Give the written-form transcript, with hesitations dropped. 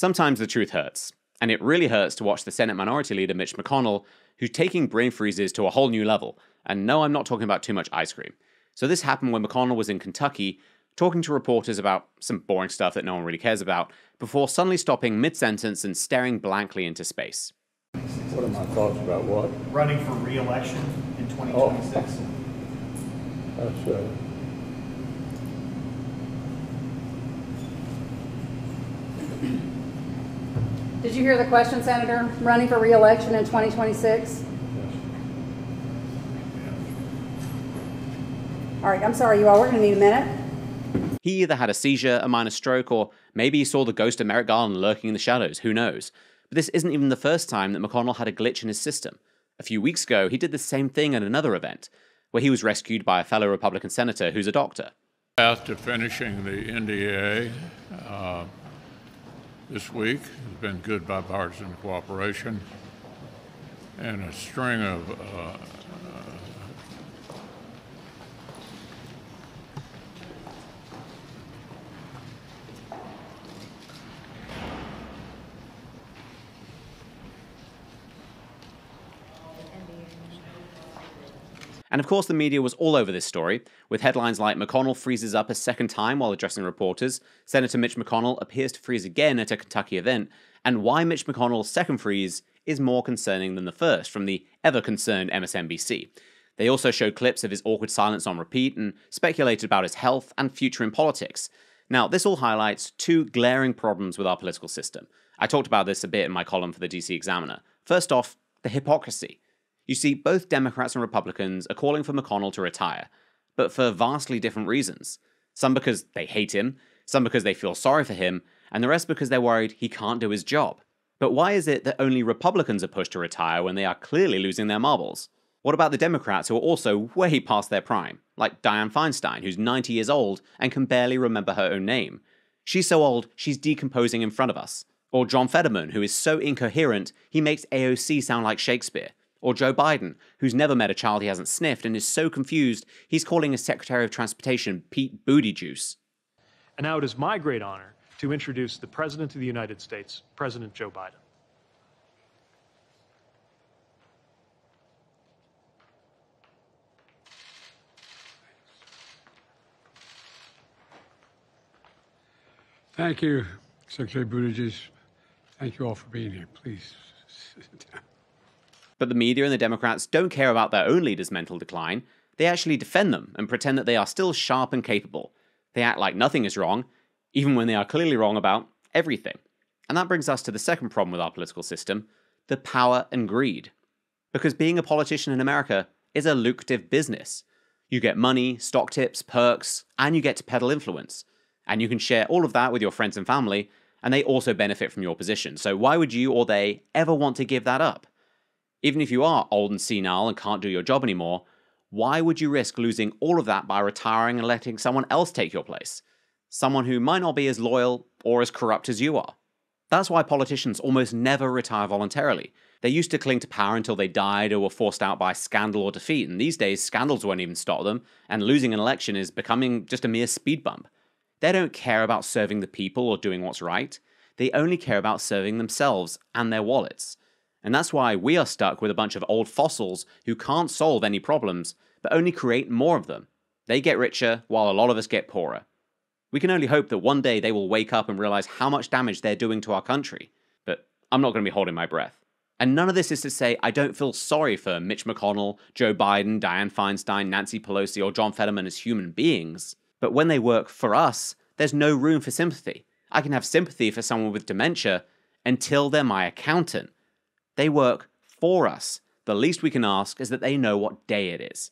Sometimes the truth hurts, and it really hurts to watch the Senate Minority Leader Mitch McConnell, who's taking brain freezes to a whole new level. And no, I'm not talking about too much ice cream. So this happened when McConnell was in Kentucky, talking to reporters about some boring stuff that no one really cares about, before suddenly stopping mid-sentence and staring blankly into space. What are my thoughts about what? Running for re-election in 2026. That's Did you hear the question, Senator? Running for re-election in 2026? All right, I'm sorry, you all. We're going to need a minute. He either had a seizure, a minor stroke, or maybe he saw the ghost of Merrick Garland lurking in the shadows, who knows. But this isn't even the first time that McConnell had a glitch in his system. A few weeks ago, he did the same thing at another event, where he was rescued by a fellow Republican senator who's a doctor. Path to finishing the NDA this week has been good bipartisan cooperation and a string of And of course the media was all over this story, with headlines like McConnell freezes up a second time while addressing reporters, Senator Mitch McConnell appears to freeze again at a Kentucky event, and why Mitch McConnell's second freeze is more concerning than the first, from the ever-concerned MSNBC. They also showed clips of his awkward silence on repeat and speculated about his health and future in politics. Now, this all highlights two glaring problems with our political system. I talked about this a bit in my column for the DC Examiner. First off, the hypocrisy. You see, both Democrats and Republicans are calling for McConnell to retire, but for vastly different reasons. Some because they hate him, some because they feel sorry for him, and the rest because they're worried he can't do his job. But why is it that only Republicans are pushed to retire when they are clearly losing their marbles? What about the Democrats who are also way past their prime, like Dianne Feinstein, who's 90 years old and can barely remember her own name? She's so old, she's decomposing in front of us. Or John Fetterman, who is so incoherent, he makes AOC sound like Shakespeare. Or Joe Biden, who's never met a child he hasn't sniffed and is so confused he's calling his Secretary of Transportation Pete Booty Juice. And now it is my great honor to introduce the President of the United States, President Joe Biden. Thank you, Secretary Buttigieg. Thank you all for being here. Please sit down. But the media and the Democrats don't care about their own leaders' mental decline. They actually defend them and pretend that they are still sharp and capable. They act like nothing is wrong, even when they are clearly wrong about everything. And that brings us to the second problem with our political system, the power and greed. Because being a politician in America is a lucrative business. You get money, stock tips, perks, and you get to peddle influence. And you can share all of that with your friends and family, and they also benefit from your position. So why would you or they ever want to give that up? Even if you are old and senile and can't do your job anymore, why would you risk losing all of that by retiring and letting someone else take your place? Someone who might not be as loyal or as corrupt as you are. That's why politicians almost never retire voluntarily. They used to cling to power until they died or were forced out by scandal or defeat, and these days scandals won't even stop them, and losing an election is becoming just a mere speed bump. They don't care about serving the people or doing what's right. They only care about serving themselves and their wallets. And that's why we are stuck with a bunch of old fossils who can't solve any problems, but only create more of them. They get richer, while a lot of us get poorer. We can only hope that one day they will wake up and realize how much damage they're doing to our country. But I'm not going to be holding my breath. And none of this is to say I don't feel sorry for Mitch McConnell, Joe Biden, Dianne Feinstein, Nancy Pelosi, or John Fetterman as human beings. But when they work for us, there's no room for sympathy. I can have sympathy for someone with dementia until they're my accountant. They work for us. The least we can ask is that they know what day it is.